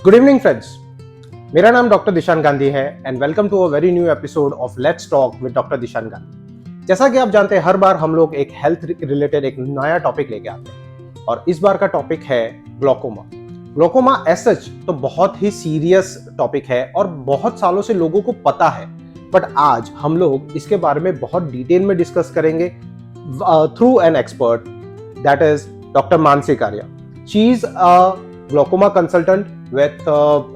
Good evening friends, मेरा नाम doctor Dishan Gandhi है and welcome to a very new episode of let's talk with doctor Dishan Gandhi. जैसा कि आप जानते हैं, हर बार हम लोग एक हेल्थ रिलेटेड एक नया टॉपिक लेके आते हैं और इस बार का टॉपिक है ग्लोकोमा। ग्लोकोमा एज सच तो बहुत ही सीरियस टॉपिक है और बहुत सालों से लोगों को पता है, बट आज हम लोग इसके बारे में बहुत डिटेल में डिस्कस करेंगे through an expert, that is doctor Mansi Karia. She is a glaucoma consultant with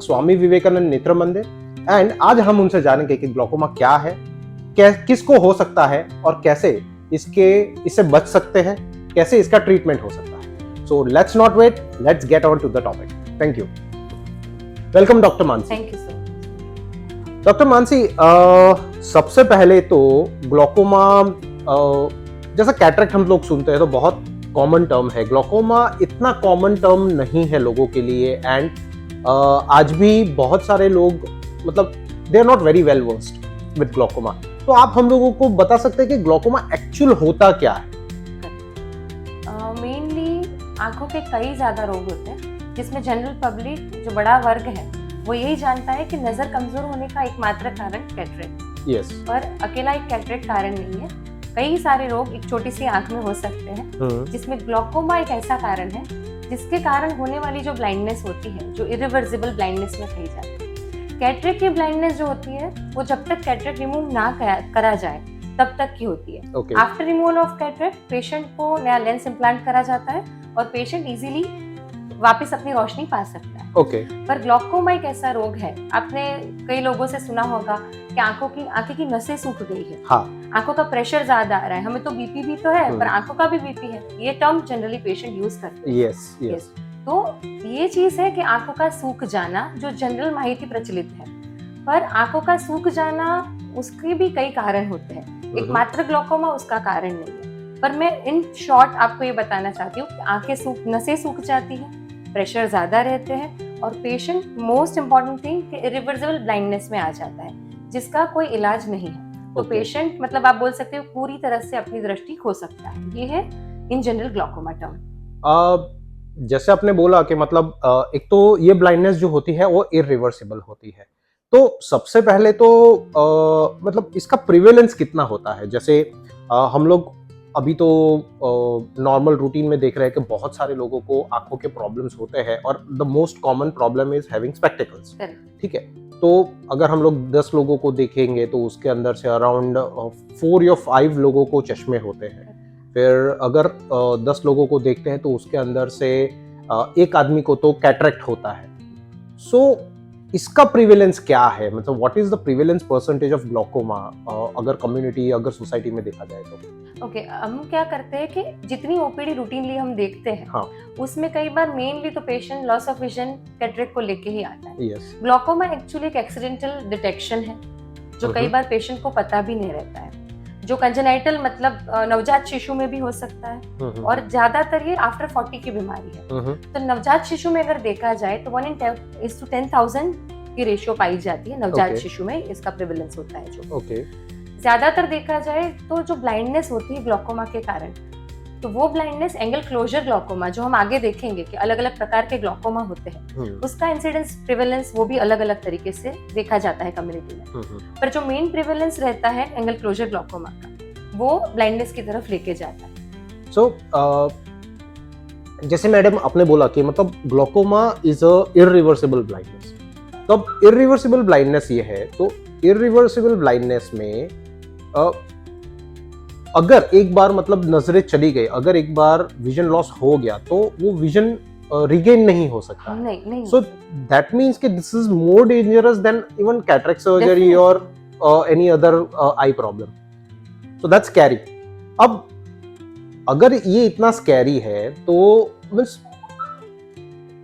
Swami Vivekananda Netra Mandir and आज हम उनसे जानेंगे कि ग्लोकोमा क्या है, किसको हो सकता है और कैसे इससे बच सकते हैं, कैसे इसका ट्रीटमेंट हो सकता है। So let's not wait, let's get on to the topic. Thank you. Welcome doctor Mansi. Thank you sir. Doctor Mansi, सबसे पहले तो ग्लोकोमा जैसा कैटरेक्ट हम लोग सुनते हैं तो बहुत कॉमन टर्म है। ग्लोकोमा इतना कॉमन टर्म नहीं है लोगों के लिए एंड आज भी बहुत सारे लोग मतलब they are not very well versed with glaucoma. तो आप हम लोगों को बता सकते हैं कि ग्लोकोमा एक्चुअल होता क्या है? मेनली आंखों के कई ज्यादा रोग होते हैं जिसमें जनरल पब्लिक जो बड़ा वर्ग है वो यही जानता है कि नजर कमजोर होने का एकमात्र कारण कैटरेक्ट। यस। पर अकेला एक कैटरेक्ट कारण नहीं है, कई सारे रोग एक छोटी सी आंख में हो सकते हैं जिसमें ग्लोकोमा एक ऐसा कारण है जिसके कारण होने वाली जो ब्लाइंडनेस होती है, जो इरिवर्सिबल ब्लाइंडनेस में कही जाती है। कैटरेक्ट की ब्लाइंडनेस जो होती है वो जब तक कैटरेक्ट रिमूव ना करा जाए तब तक की होती है। After removal of cataract patient को नया लेंस इम्प्लांट करा जाता है और पेशेंट इजीली वापस अपनी रोशनी पा सकता है। पर ग्लोकोमा एक ऐसा रोग है, आपने कई लोगों से सुना होगा कि आंखें की नसें सूख गई है। हाँ। आंखों का प्रेशर ज्यादा आ रहा है, हमें तो बीपी भी तो है पर आंखों का भी बीपी है। ये टर्म जनरली पेशेंट यूज करते हैं। यस। तो ये चीज है कि आंखों का सूख जाना जो जनरल माहिती प्रचलित है, पर आंखों का सूख जाना उसके भी कई कारण होते हैं, एक मात्र ग्लोकोमा उसका कारण नहीं है। पर मैं इन शॉर्ट आपको ये बताना चाहती हूँ कि नसें सूख जाती है, प्रेशर ज्यादा रहते हैं और पेशेंट मोस्ट इंपॉर्टेंट थिंग कि इरिवर्सिबल ब्लाइंडनेस में आ जाता है जिसका कोई इलाज नहीं है। तो पेशेंट मतलब आप बोल सकते हो पूरी तरह से अपनी दृष्टि खो सकता है। ये है इन जनरल ग्लोकोमा टर्म। जैसे आपने बोला कि मतलब एक तो ये ब्लाइंडनेस जो होती है वो इरिवर्सिबल होती है, तो सबसे पहले तो मतलब इसका प्रिवेलेंस कितना होता है? जैसे हम लोग अभी तो नॉर्मल रूटीन में देख रहे हैं कि बहुत सारे लोगों को आंखों के प्रॉब्लम्स होते हैं और the most common problem is having spectacles. ठीक है, तो अगर हम लोग 10 लोगों को देखेंगे तो उसके अंदर से अराउंड 4 या 5 लोगों को चश्मे होते हैं। फिर अगर 10 लोगों को देखते हैं तो उसके अंदर से एक आदमी को तो कैटरेक्ट होता है। सो इसका प्रिवेलेंस क्या है? मतलब what is the prevalence percentage of glaucoma अगर कम्युनिटी, अगर सोसाइटी में देखा जाए तो? हम क्या करते हैं कि जितनी ओपीडी रूटीनली हम देखते हैं, हाँ, उसमें कई बार मेनली तो patient loss of vision cataract को लेके ही आता है। ग्लोकोमा एक्चुअली एक एक्सीडेंटल डिटेक्शन है जो कई बार पेशेंट को पता भी नहीं रहता है, जो कंजेनाइटल मतलब नवजात शिशु में भी हो सकता है और ज्यादातर ये आफ्टर 40 की बीमारी है। तो नवजात शिशु में अगर देखा जाए तो 1 in 10,000 की रेशियो पाई जाती है, नवजात शिशु में इसका प्रेवलेंस होता है। जो ज्यादातर देखा जाए तो जो ब्लाइंडनेस होती है ग्लोकोमा के कारण, तो वो ब्लाइंडनेस एंगल क्लोजर ग्लोकोमा जो हम आगे देखेंगे कि अलग अलग प्रकार के ग्लोकोमा होते हैं, उसका इंसिडेंस प्रिवेलेंस वो भी अलग अलग तरीके से देखा जाता है कम्युनिटी में। पर जो मेन प्रिवेलेंस रहता है एंगल क्लोजर ग्लोकोमा का, वो ब्लाइंडनेस की तरफ लेके जाता है। सो जैसे मैडम आपने बोला कि मतलब glaucoma is a irreversible blindness, तो अब इरिवर्सिबल ब्लाइंडनेस ये है, तो इरिवर्सिबल ब्लाइंडनेस में अगर एक बार मतलब नजरें चली गई, अगर एक बार विजन लॉस हो गया तो वो विजन रिगेन नहीं हो सकता। नहीं। सो दैट मीन्स कि this is more dangerous than even cataract surgery और any other eye problem. So that's scary. अब अगर ये इतना स्कैरी है तो मींस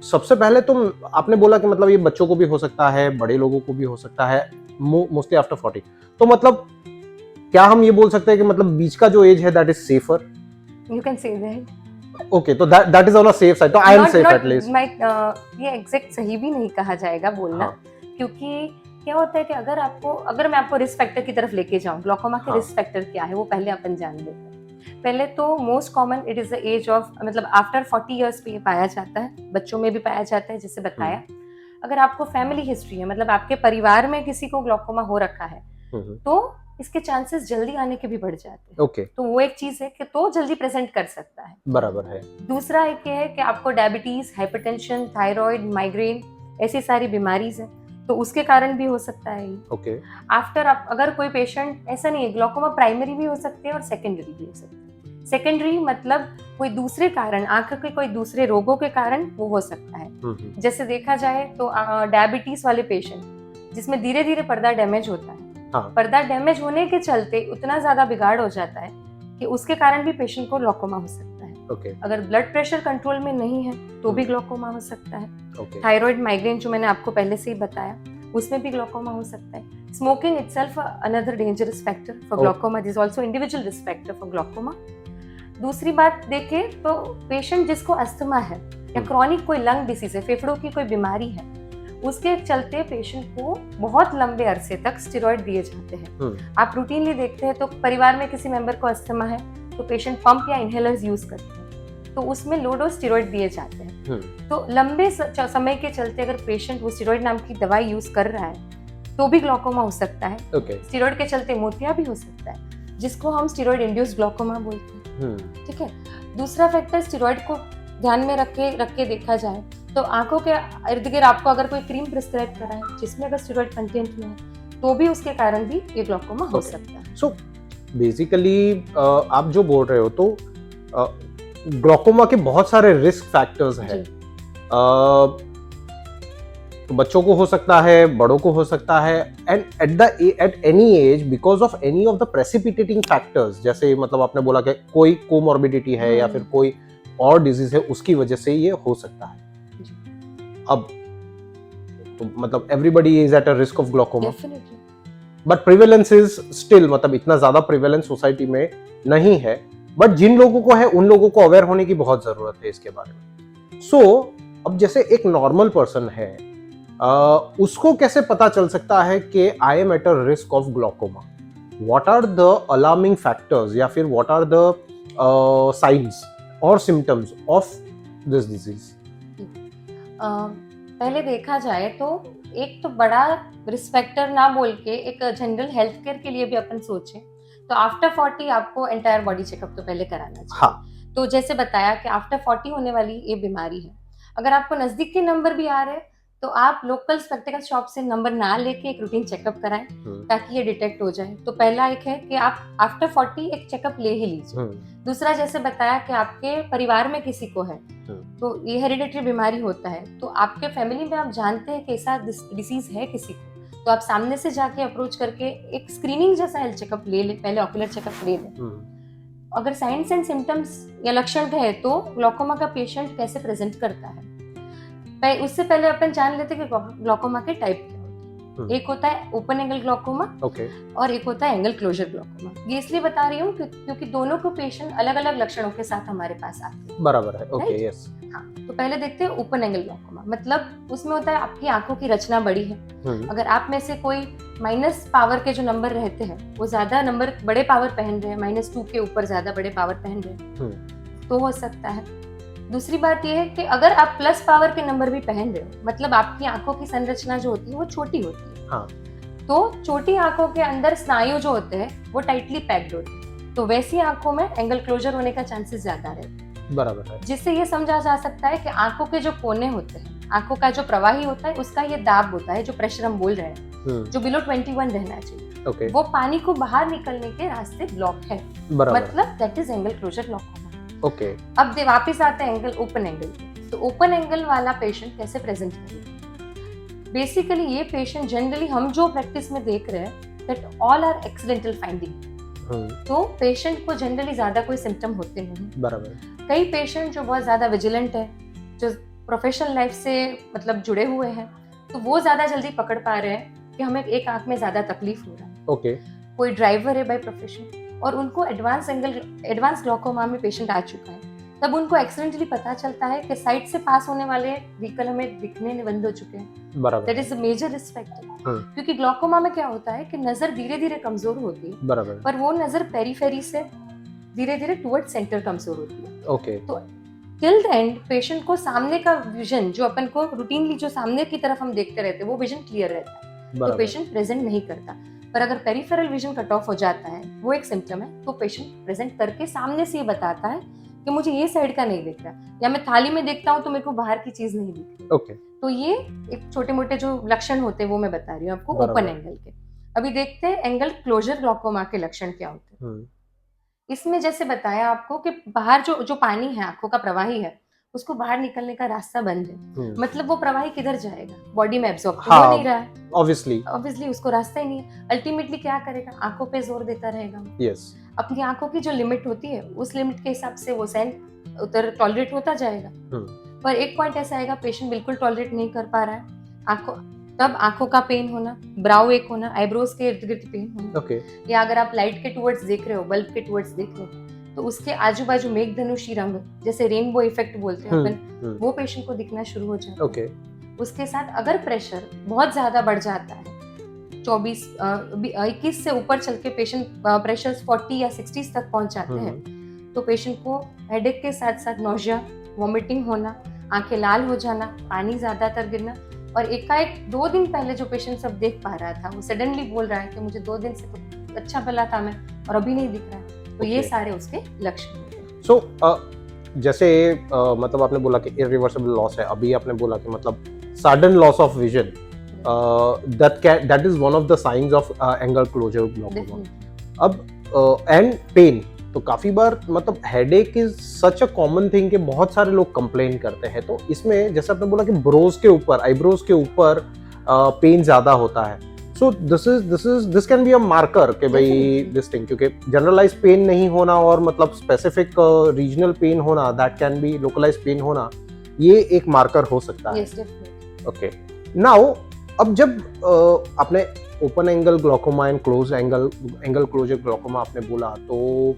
सबसे पहले तो आपने बोला कि मतलब ये बच्चों को भी हो सकता है, बड़े लोगों को भी हो सकता है, मोस्टली आफ्टर 40। तो मतलब क्या हम ये बोल सकते हैं कि मतलब बीच का जो एज है that is safer? You can say that. Okay, तो that is on a safe side, तो I am safe at least. ये एग्जैक्ट सही भी नहीं कहा जाएगा बोलना, क्योंकि क्या होता है कि अगर मैं आपको रिस्क फैक्टर की तरफ लेके जाऊं, ग्लोकोमा के रिस्क फैक्टर क्या है वो पहले अपन जान लेते हैं। पहले तो most common it is the age of मतलब आफ्टर 40 इयर्स पे पाया जाता है, बच्चों में भी पाया जाता है जैसे बताया। अगर आपको फैमिली हिस्ट्री है, मतलब आपके परिवार में किसी को ग्लोकोमा हो रखा है, तो इसके चांसेस जल्दी आने के भी बढ़ जाते हैं। ओके। तो वो एक चीज है कि तो जल्दी प्रेजेंट कर सकता है। बराबर है। दूसरा एक ये है कि आपको डायबिटीज, हाइपरटेंशन, थायराइड, माइग्रेन ऐसी सारी बीमारीज है, तो उसके कारण भी हो सकता है ये। ओके। आफ्टर आप अगर कोई पेशेंट, ऐसा नहीं है, ग्लोकोमा प्राइमरी भी हो सकती है और सेकेंडरी भी हो सकती है। सेकेंडरी मतलब कोई दूसरे कारण, आंख के कोई दूसरे रोगों के कारण वो हो सकता है। जैसे देखा जाए तो डायबिटीज वाले पेशेंट जिसमें धीरे धीरे पर्दा डैमेज होता है, हाँ। पर्दा डैमेज होने के चलते उतना ज्यादा बिगाड़ हो जाता है कि उसके कारण भी पेशेंट को ग्लोकोमा हो सकता है। ओके। अगर ब्लड प्रेशर कंट्रोल में नहीं है तो भी ग्लोकोमा हो सकता है। ओके। थायराइड, माइग्रेन जो मैंने आपको पहले से ही बताया, उसमें भी ग्लोकोमा हो सकता है। Smoking itself another dangerous factor for glaucoma, this also individual risk factor for glaucoma. दूसरी बात देखें तो पेशेंट जिसको अस्थमा है या क्रॉनिक कोई लंग डिसीज है, फेफड़ों की कोई बीमारी है, उसके चलते पेशेंट को बहुत लंबे अरसे तक स्टेरॉइड दिए जाते हैं। आप रूटीनली देखते हैं तो परिवार में किसी मेंबर को अस्थमा है तो पेशेंट पंप या इनहेलर्स यूज करते हैं, तो उसमें लो डोज स्टेरॉइड दिए जाते हैं। तो लंबे समय के चलते अगर पेशेंट वो स्टेरॉइड नाम की दवाई यूज कर रहा है तो भी ग्लोकोमा हो सकता है। स्टेरॉइड के चलते मोतिया भी हो सकता है, जिसको हम स्टेरॉइड इंड्यूस्ड ग्लोकोमा बोलते हैं। ठीक है। दूसरा फैक्टर, स्टेरॉइड को ध्यान में रख के देखा जाए तो आंखों के इर्द गिर्द आपको अगर कोई क्रीम प्रिस्क्राइब करा है जिसमें अगर स्टेरॉइड कंटेंट में है तो भी उसके कारण भी ये ग्लोकोमा हो सकता है। सो बेसिकली आप जो बोल रहे हो तो ग्लोकोमा के बहुत सारे रिस्क फैक्टर्स हैं। तो बच्चों को हो सकता है, बड़ों को हो सकता है, and at any as because of any of the precipitating factors, जैसे मतलब आपने बोला कि कोई कोमॉर्बिडिटी है या फिर कोई और डिजीज है, उसकी वजह से ये हो सकता है। अब तो मतलब everybody is eight a risk of glaucoma, but prevalence is still, मतलब इतना ज्यादा प्रिवेलेंस सोसाइटी में नहीं है, बट जिन लोगों को है उन लोगों को अवेयर होने की बहुत जरूरत है इसके बारे में। सो अब जैसे एक नॉर्मल पर्सन है, उसको कैसे पता चल सकता है कि I am at a risk of glaucoma? What are the alarming factors या फिर व्हाट आर द साइंस और सिम्टम्स ऑफ दिस डिजीज? पहले देखा जाए तो एक तो बड़ा रिस्क फैक्टर ना बोल के एक जनरल हेल्थ केयर के लिए भी अपन सोचें तो आफ्टर 40 आपको एंटायर बॉडी चेकअप तो पहले कराना चाहिए। हाँ। तो जैसे बताया कि आफ्टर 40 होने वाली ये बीमारी है, अगर आपको नजदीक के नंबर भी आ रहे हैं तो आप लोकल स्पेक्टिकल शॉप से नंबर ना लेके एक रूटीन चेकअप कराएं ताकि ये डिटेक्ट हो जाए। तो पहला एक है कि आप आफ्टर 40 एक चेकअप ले ही लीजिए। दूसरा, जैसे बताया कि आपके परिवार में किसी को है तो ये हेरिडिटरी बीमारी होता है, तो आपके फैमिली में आप जानते हैं कि ऐसा डिसीज है किसी को, तो आप सामने से जाके अप्रोच करके एक स्क्रीनिंग जैसा हेल्थ चेकअप ले ले, पहले ऑक्यूलर चेकअप ले लें। अगर साइंस एंड सिम्टम्स या लक्षण है तो ग्लोकोमा का पेशेंट कैसे प्रेजेंट करता है, उससे पहले अपन जान लेते हैं कि ग्लोकोमा के टाइप क्या होते हैं। एक होता है ओपन एंगल ग्लोकोमा और एक होता है एंगल क्लोजर ग्लोकोमा। ये इसलिए बता रही हूँ क्योंकि दोनों को पेशेंट अलग अलग लक्षणों के साथ हमारे पास आते हैं। बराबर है। Okay, yes. हाँ, तो पहले देखते हैं ओपन एंगल ग्लोकोमा। मतलब उसमें होता है आपकी आंखों की रचना बड़ी है, अगर आप में से कोई माइनस पावर के जो नंबर रहते हैं वो ज्यादा नंबर बड़े पावर पहन रहे हैं, -2 के ऊपर ज्यादा बड़े पावर पहन रहे हैं तो हो सकता है। दूसरी बात यह है कि अगर आप प्लस पावर के नंबर भी पहन रहे हो, मतलब आपकी आंखों की संरचना जो होती है वो छोटी होती है। हाँ। तो छोटी आंखों के अंदर स्नायु जो होते हैं वो टाइटली पैक्ड होते हैं, तो वैसी आंखों में एंगल क्लोजर होने का चांसेस ज्यादा रहते हैं। बराबर है। जिससे ये समझा जा सकता है कि आंखों के जो कोने होते हैं, आंखों का जो प्रवाही होता है उसका ये दाब होता है, जो प्रेशर हम बोल रहे हैं, जो बिलो 21 रहना चाहिए, वो पानी को बाहर निकलने के रास्ते ब्लॉक है, मतलब that is angle closure glaucoma. Okay. अब वापिस आते हैं एंगल ओपन एंगल। तो ओपन एंगल वाला पेशेंट कैसे प्रेजेंट होगा? बेसिकली ये पेशेंट जनरली हम जो प्रैक्टिस में देख रहे हैं that all are accidental finding. तो पेशेंट को जनरली ज्यादा कोई सिम्टम होते नहीं। बराबर। कई पेशेंट जो बहुत ज्यादा विजिलेंट है, जो प्रोफेशनल लाइफ से मतलब जुड़े हुए हैं, तो वो ज्यादा जल्दी पकड़ पा रहे हैं कि हमें एक आंख में ज्यादा तकलीफ हो रहा है। ओके। कोई ड्राइवर है बाय प्रोफेशन और उनको एडवांस ग्लोकोमा में पेशेंट आ चुका है, तब उनको एक्सीडेंटली पता चलता है कि साइड से पास होने वाले व्हीकल हमें दिखने बंद हो चुके हैं। बराबर। That is a major risk factor. क्योंकि ग्लोकोमा में क्या होता है कि नजर धीरे धीरे कमजोर होती है। बराबर। पर वो नजर पेरीफेरी से धीरे धीरे टुवर्ड सेंटर कमजोर होती है। ओके। तो टिल द एंड पेशेंट को सामने का विजन जो अपन को रूटीनली जो सामने की तरफ हम देखते रहते हैं वो विजन क्लियर रहता है, तो पेशेंट प्रेजेंट नहीं करता। पर अगर पेरिफेरल विजन कट ऑफ हो जाता है, वो एक सिम्टम है, तो पेशेंट प्रेजेंट करके सामने से ये बताता है कि मुझे ये साइड का नहीं दिख रहा, या मैं थाली में देखता हूँ तो मेरे को बाहर की चीज नहीं दिख रही। ओके। तो ये एक छोटे मोटे जो लक्षण होते हैं वो मैं बता रही हूँ आपको ओपन एंगल के। अभी देखते हैं एंगल क्लोजर ग्लॉकोमा के लक्षण क्या होते हैं। इसमें जैसे बताया आपको कि बाहर जो पानी है, आंखों का प्रवाही है, उसको बाहर निकलने का रास्ता बंद है। मतलब वो प्रवाही किधर जाएगा, बॉडी में एब्जॉर्ब हो नहीं रहा है, ऑब्वियसली उसको रास्ता ही नहीं है। अल्टीमेटली क्या करेगा, आंखों पे जोर देता रहेगा। यस। अपनी आंखों की जो लिमिट होती है उस लिमिट के हिसाब से वो सेंस उधर टॉलरेट होता जाएगा। पर एक पॉइंट ऐसा आएगा पेशेंट बिल्कुल टॉलरेट नहीं कर पा रहा है, तब आंखों का पेन होना, ब्राउ एक होना, आईब्रोज के इर्द गिर्द पेन होना, या अगर आप लाइट के टुवर्ड्स देख रहे हो, बल्ब के टुवर्ड्स देख रहे हो, तो उसके आजू बाजू मेघधनुषी रंग, जैसे रेनबो इफेक्ट बोलते हैं अपन, वो पेशेंट को दिखना शुरू हो जाता है। उसके साथ अगर प्रेशर बहुत ज्यादा बढ़ जाता है, 21 से ऊपर चल के पेशेंट प्रेशर 40 या 60 तक पहुंच जाते हैं, तो पेशेंट को हेडेक के साथ साथ नोजिया, वॉमिटिंग होना, आंखें लाल हो जाना, पानी ज्यादातर गिरना, और एकाएक 2 दिन पहले जो पेशेंट सब देख पा रहा था वो सडनली बोल रहा है कि मुझे 2 दिन से तो अच्छा भला था मैं, और अभी नहीं दिख रहा है। तो ये सारे उसके लक्षण हैं। सो जैसे मतलब आपने बोला कि इरिवर्सिबल लॉस है, अभी आपने बोला कि मतलब sudden loss of vision, that is one of the signs of angle closure glaucoma. अब एंड पेन, तो काफी बार मतलब headache is such a common thing कि बहुत सारे लोग कंप्लेन करते हैं। तो इसमें जैसे आपने बोला कि ब्रोज के ऊपर, आईब्रोज के ऊपर पेन ज्यादा होता है, so this can be a marker कि भाई दिस थिंग, क्योंकि जनरलाइज पेन नहीं होना और मतलब स्पेसिफिक रीजनल पेन होना, that can be localize pain होना, ये एक मार्कर हो सकता है। ओके, नाउ अब जब आपने open angle glaucoma and close angle closure glaucoma आपने बोला, तो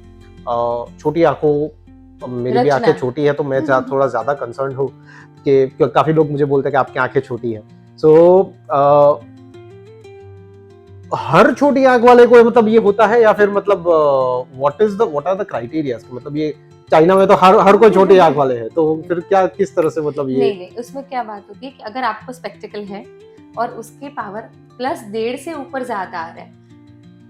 छोटी आंखों, मेरी भी आंखें छोटी है, तो मैं थोड़ा ज्यादा कंसर्न हूँ कि काफी लोग मुझे बोलते हैं कि आपकी आंखें छोटी है। सो हर छोटी आंख वाले को मतलब ये होता है, या फिर मतलब व्हाट आर द क्राइटेरिया, मतलब ये चाइना में तो हर कोई छोटी आंख वाले हैं, तो फिर क्या किस तरह से मतलब ये नहीं, उसमें क्या बात होती है कि अगर आपको स्पेक्टिकल है और उसके पावर +1.5 से ऊपर ज्यादा आ रहा है,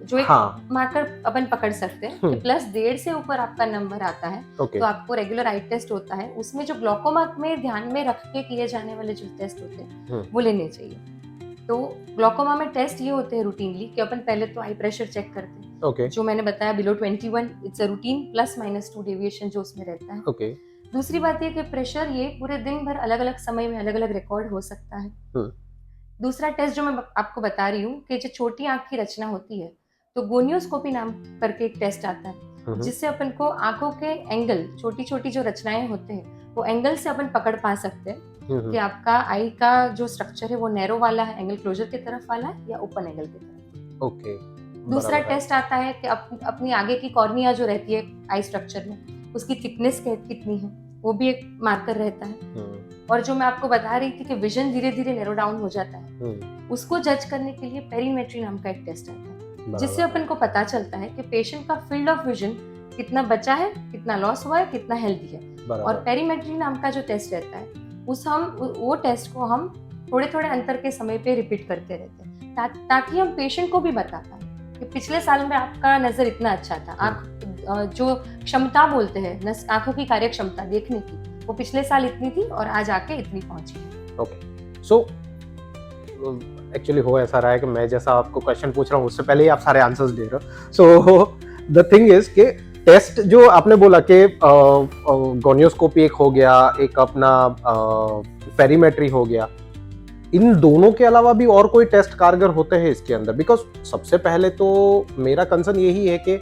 जो एक मार्कर अपन पकड़ सकते हैं कि +1.5 से ऊपर आपका नंबर आता है, तो आपको रेगुलर आई टेस्ट होता है, उसमें जो ग्लॉकोमा में ध्यान में रख के किए जाने वाले जो टेस्ट होते हैं वो लेने चाहिए। तो ग्लॉकोमा में टेस्ट ये होते हैं रूटीनली कि अपन पहले तो आई प्रेशर चेक करते हैं, जो मैंने बताया below 21 it's a routine, +-2 deviation जो उसमें रहता है। दूसरी बात ये कि प्रेशर ये पूरे दिन भर अलग अलग समय में अलग अलग रिकॉर्ड हो सकता है। दूसरा टेस्ट जो मैं आपको बता रही हूँ कि जो छोटी आंख की रचना होती है, तो गोनियोस्कोपी नाम करके एक टेस्ट आता है, जिससे अपन को आंखों के एंगल, छोटी छोटी जो रचनाएं होते हैं, वो एंगल से अपन पकड़ पा सकते हैं कि आपका आई का जो स्ट्रक्चर है वो नैरो वाला है, एंगल क्लोजर की तरफ वाला है, या ओपन एंगल की तरफ। दूसरा टेस्ट आता है कि अपनी आगे की कॉर्निया जो रहती है आई स्ट्रक्चर में, उसकी थिकनेस कितनी है, वो भी एक मार्कर रहता है। और जो मैं आपको बता रही थी कि विजन धीरे धीरे नैरो डाउन हो जाता है, उसको जज करने के लिए पेरीमेट्री नाम का एक टेस्ट आता है, जिससे अपन को पता चलता है कि पेशेंट का फील्ड ऑफ विजन कितना बचा है, कितना लॉस हुआ है, कितना हेल्दी है। और पेरीमेट्री नाम का जो टेस्ट रहता है, वो टेस्ट को हम थोड़े थोड़े अंतर के समय पे रिपीट करते रहते हैं, ताकि हम पेशेंट को भी बता पाए कि पिछले साल में आपका नजर इतना अच्छा था, आंख जो क्षमता बोलते हैं आंखों की कार्य क्षमता देखने की, वो पिछले साल इतनी थी और आज आके इतनी पहुंची है। ओके, सो एक्चुअली हो ऐसा रहा है कि मैं जैसा आपको क्वेश्चन पूछ रहा हूँ उससे पहले ही आप सारे आंसर्स दे रहे हो। सो द थिंग इज कि टेस्ट जो आपने बोला कि गोनियोस्कोपी एक हो गया, एक अपना पेरीमेट्री हो गया, इन दोनों के अलावा भी और कोई टेस्ट कारगर होते हैं इसके अंदर? बिकॉज सबसे पहले तो मेरा कंसर्न यही है कि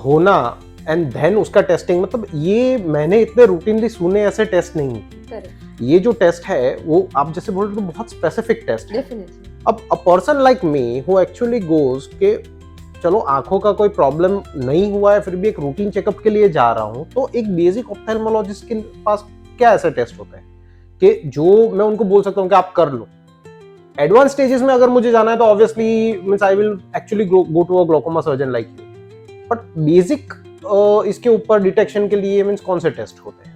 होना एंड देन उसका टेस्टिंग, मतलब ये मैंने इतने रूटीनली सुने ऐसे टेस्ट नहीं। ये जो टेस्ट है वो आप जैसे बोल रहे हो बहुत स्पेसिफिक टेस्ट है। अब a person like me who actually goes के चलो आंखों का कोई प्रॉब्लम नहीं हुआ है, फिर भी एक रूटीन चेकअप के लिए जा रहा हूँ, तो एक बेसिक ऑप्थेल्मोलॉजिस्ट के पास क्या ऐसे टेस्ट होते हैं कि जो मैं उनको बोल सकता हूँ कि आप कर लो? एडवांस स्टेजेस में अगर मुझे जाना है तो obviously means I will actually go to a glaucoma surgeon like you, but basic इसके ऊपर डिटेक्शन के लिए मींस कौन से टेस्ट होते हैं?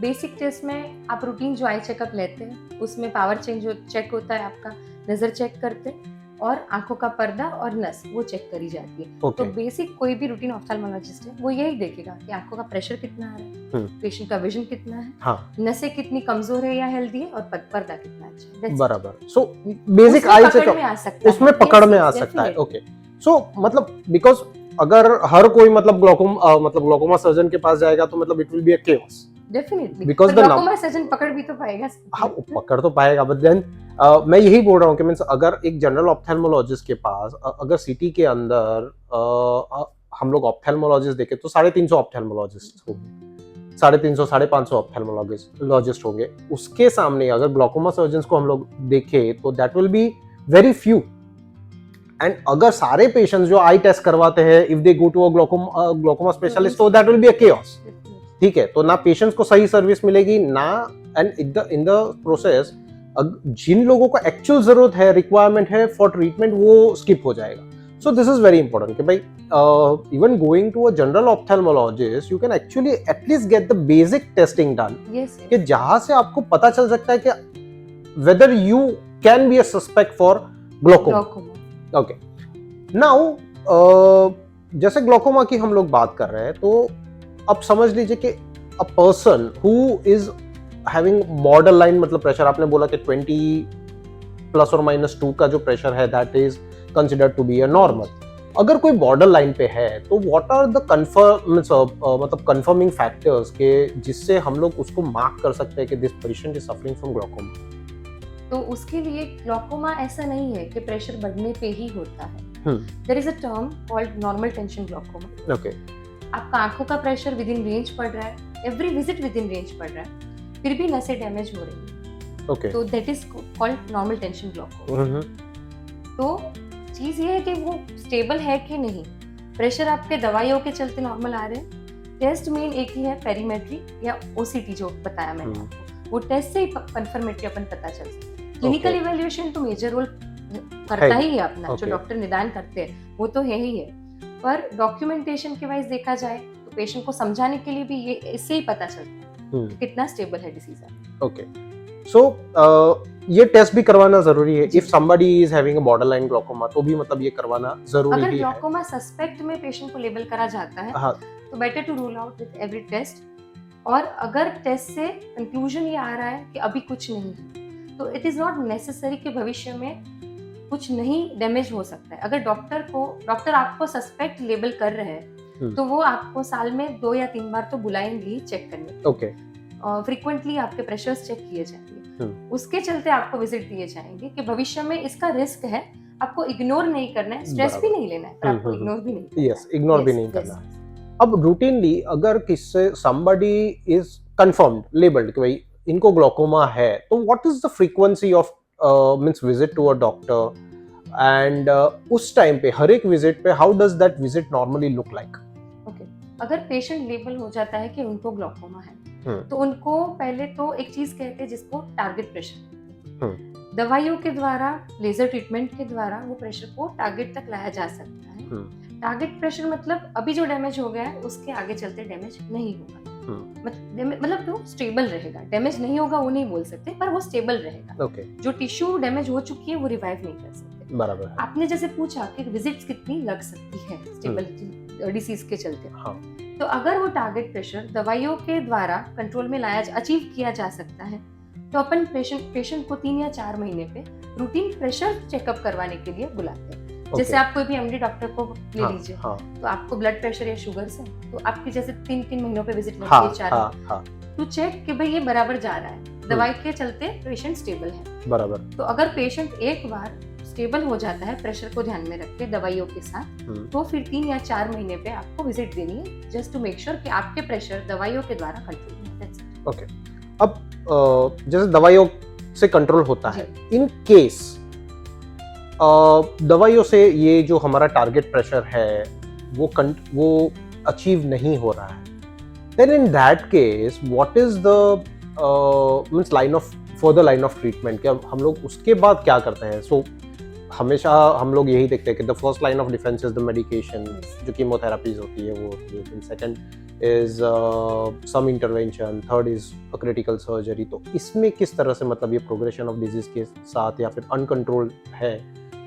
बेसिक टेस्ट में आप रूटीन जो आई चेकअप लेते हैं उसमें पावर चेक होता है, आपका नजर चेक करते हैं और आंखों का पर्दा और नस वो चेक करी जाती है। Okay. तो बेसिक कोई भी रूटीन ऑफ्थेल्मोलॉजिस्ट है वो यही देखेगा कि आंखों का प्रेशर कितना आ रहा है, पेशेंट का विजन कितना है, हाँ. नसें कितनी कमजोर है या हेल्दी है और पर्दा कितना अच्छा है। बराबर। सो बेसिक आई चेकअप उसमें पकड़ में आ सकता है। ओके, सो मतलब बिकॉज अगर हर कोई मतलब ग्लोकोमा सर्जन के पास जाएगा तो मतलब it will be a chaos definitely, because the glaucoma surgeon पकड़ भी तो पाएगा। हाँ, पकड़ तो पाएगा, बट देन मैं यही बोल रहा हूँ कि मीन्स अगर एक जनरल ऑप्थेल्मोलॉजिस्ट के पास अगर सिटी के अंदर हम लोग ऑप्थेल्मोलॉजिस्ट देखें तो 350 ऑप्थेल्मोलॉजिस्ट होंगे, 350 550 ऑप्थेल्मोलॉजिस्ट होंगे। उसके सामने अगर ग्लोकोमा सर्जन को हम लोग देखें तो that will be very few. And अगर सारे पेशेंट्स जो आई टेस्ट करवाते हैं if they go to a glaucoma specialist तो that will be a chaos. ठीक है, तो ना पेशेंट्स को सही सर्विस मिलेगी ना, एंड इन द प्रोसेस जिन लोगों को एक्चुअल जरूरत है, रिक्वायरमेंट है फॉर ट्रीटमेंट, वो स्किप हो जाएगा। So this is very important कि भाई even going to a general ophthalmologist you can actually at least get the basic testing done, कि जहां से आपको पता चल सकता है कि whether you can be a suspect for glaucoma. Okay, now जैसे ग्लोकोमा की हम लोग बात कर रहे हैं तो अब समझ लीजिए कि a person who is having border line मतलब प्रेशर, आपने बोला कि 20 ± 2 का जो प्रेशर है that is considered to be a normal. अगर कोई बॉर्डर लाइन पे है तो व्हाट आर द मतलब कंफर्मिंग फैक्टर्स के जिससे हम लोग उसको मार्क कर सकते हैं कि this patient is suffering from glaucoma? तो उसके लिए ग्लोकोमा ऐसा नहीं है कि प्रेशर बढ़ने पे ही होता है। There is a term called normal tension glaucoma. Okay, आपका आंखों का प्रेशर विद इन रेंज पड़ रहा है, every visit with in range पड़ रहा है, फिर भी नसें डैमेज हो रही है। ओके, तो that is called normal tension glaucoma. तो चीज ये है कि वो स्टेबल है कि नहीं, प्रेशर आपके दवाइयों के चलते नॉर्मल आ रहे हैं। टेस्ट मेन एक ही है, पेरीमेट्री या ओसीटी जो बताया मैंने आपको, वो टेस्ट से ही कंफर्मेटरी अपन पता चल सकता है। क्लिनिकल इवैल्यूएशन तो मेजर रोल करता ही है अपना, जो डॉक्टर निदान करते हैं वो तो है ही है, पर डॉक्यूमेंटेशन के वाइज देखा जाए तो पेशेंट को समझाने के लिए भी ये इससे ही पता चलता है कितना स्टेबल है डिसीज है। ओके, सो ये टेस्ट भी करवाना जरूरी है if somebody is having a borderline glaucoma, तो भी मतलब ये करवाना जरूरी है। अगर ग्लोकोमा सस्पेक्ट में पेशेंट को लेबल करा जाता है तो better to rule out with every test, और अगर टेस्ट से कंक्लूजन ये आ रहा है कि अभी कुछ नहीं है तो इट इज नॉट नेसेसरी कि भविष्य में कुछ नहीं डैमेज हो सकता है। अगर डॉक्टर आपको सस्पेक्ट लेबल कर रहे हैं तो वो आपको साल में 2 या 3 बार तो बुलाएंगे ही चेक करने। ओके, फ्रीक्वेंटली आपके प्रेशर्स चेक किए जाएंगे, उसके चलते आपको विजिट दिए जाएंगे कि भविष्य में इसका रिस्क है, आपको इग्नोर नहीं करना है, स्ट्रेस भी नहीं लेना है, पर आपको इग्नोर भी नहीं करना है। यस, इग्नोर भी नहीं करना है। अब रूटीनली अगर किससे somebody is confirmed labeled कि भाई इनको ग्लोकोमा है, तो what is the frequency of means visit to a doctor, and उस टाइम पे हर एक विजिट पे how does that visit normally look like? Okay, अगर पेशेंट लेबल हो जाता है कि उनको ग्लोकोमा है तो उनको पहले तो एक चीज कहते हैं जिसको टारगेट प्रेशर, दवाइयों के द्वारा, लेजर ट्रीटमेंट के द्वारा वो प्रेशर को टारगेट तक लाया जा सकता है। टारगेट प्रेशर मतलब अभी जो डैमेज हो गया है उसके आगे चलते डैमेज नहीं होगा, मतलब तो स्टेबल रहेगा, डैमेज नहीं होगा वो नहीं बोल सकते, पर वो स्टेबल रहेगा। Okay. जो टिश्यू डैमेज हो चुकी है वो रिवाइव नहीं कर सकते। बराबर है। आपने जैसे पूछा कि विजिट्स कितनी लग सकती है स्टेबल डिसीज के चलते, तो अगर वो टारगेट प्रेशर दवाइयों के द्वारा कंट्रोल में अचीव किया जा सकता है तो अपन पेशेंट को 3 या 4 महीने पे रूटीन प्रेशर चेकअप करवाने के लिए बुलाते हैं। जैसे आप कोई भी एमडी डॉक्टर को ले लीजिए, तो आपको ब्लड प्रेशर या शुगर से तो आपकी जैसे 3 महीनों पे विजिट लगती है, 4 टू चेक कि भाई ये बराबर जा रहा है, दवाई के चलते पेशेंट स्टेबल है। बराबर। तो अगर पेशेंट एक बार स्टेबल हो जाता है प्रेशर को ध्यान में रख के दवाइयों के साथ, तो फिर 3 या 4 महीने पे आपको विजिट देनी है, जस्ट टू मेक श्योर कि आपके प्रेशर दवाइयों के द्वारा कंट्रोल है। ओके, अब जैसे दवाइयों से कंट्रोल होता है, इन केस दवाइयों से ये जो हमारा टारगेट प्रेशर है वो अचीव नहीं हो रहा है, then in that case what is the means further line of treatment, क्या हम लोग उसके बाद क्या करते हैं? So हमेशा हम लोग यही देखते हैं कि the first line of defense is the medication, जो कीमोथेरेपीज होती है वो होती है, second is some intervention, third is a critical surgery. तो इसमें किस तरह से मतलब ये प्रोग्रेशन ऑफ डिजीज के साथ या फिर अनकंट्रोल्ड है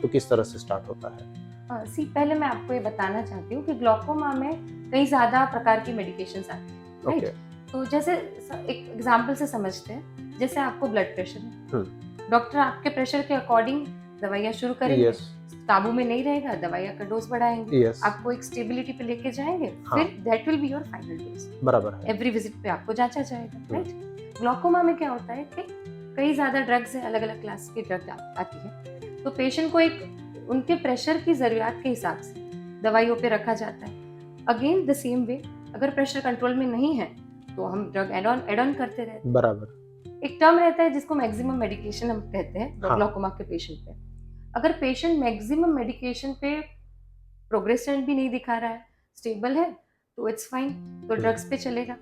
तो किस तरह से स्टार्ट होता है? पहले मैं आपको ये बताना चाहती हूँ कि ग्लूकोमा में कई ज्यादा प्रकार की मेडिकेशंस आती हैं, राइट? तो जैसे एक एग्जांपल से समझते हैं, जैसे आपको ब्लड प्रेशर है, डॉक्टर आपके प्रेशर के अकॉर्डिंग दवाइयाँ शुरू करेंगे, काबू में नहीं रहेगा दवाइयाँ का डोज बढ़ाएंगे, आपको एक स्टेबिलिटी पे लेके जाएंगे, फिर that will be your final dose. बराबर है, एवरी विजिट पे आपको जांचा जाएगा, राइट? ग्लूकोमा में क्या होता है कि कई ज्यादा ड्रग्स है, अलग अलग क्लास की ड्रग आती है, तो पेशेंट को एक उनके प्रेशर की जरूरत के हिसाब से दवाइयों पे रखा जाता है। अगेन द सेम वे, अगर प्रेशर कंट्रोल में नहीं है तो हम ड्रग एड ऑन करते रहते हैं। बराबर। एक टर्म रहता है जिसको मैक्सिमम मेडिकेशन हम कहते हैं ग्लूकोमा के पेशेंट पे। अगर पेशेंट मैक्सिमम मेडिकेशन पे प्रोग्रेशन भी नहीं दिखा रहा है, स्टेबल है, तो इट्स फाइन, तो ड्रग्स पे चलेगा।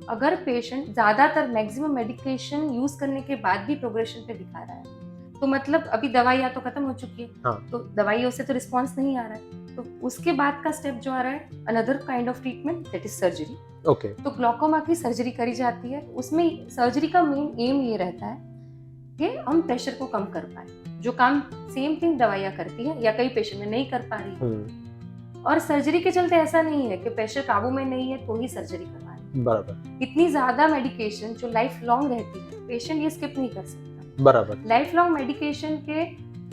अगर पेशेंट ज्यादातर मैक्सिमम मेडिकेशन यूज करने के बाद भी प्रोग्रेशन पे दिखा रहा है, तो मतलब अभी दवाइयाँ तो खत्म हो चुकी है, तो दवाइयों से तो रिस्पॉन्स नहीं आ रहा है, तो उसके बाद का स्टेप जो आ रहा है another kind of treatment, that is surgery. तो ग्लूकोमा की सर्जरी करी जाती है। उसमें सर्जरी का मेन एम ये रहता है कि हम प्रेशर को कम कर पाए, जो काम सेम थिंग दवाइयाँ करती है या कई पेशेंट में नहीं कर पा रही। और सर्जरी के चलते ऐसा नहीं है कि प्रेशर काबू में नहीं है तो ही सर्जरी करवा है। बराबर। इतनी ज्यादा मेडिकेशन जो लाइफ लॉन्ग रहती है, पेशेंट ये स्किप नहीं कर सकता। बराबर। लाइफ लॉन्ग मेडिकेशन के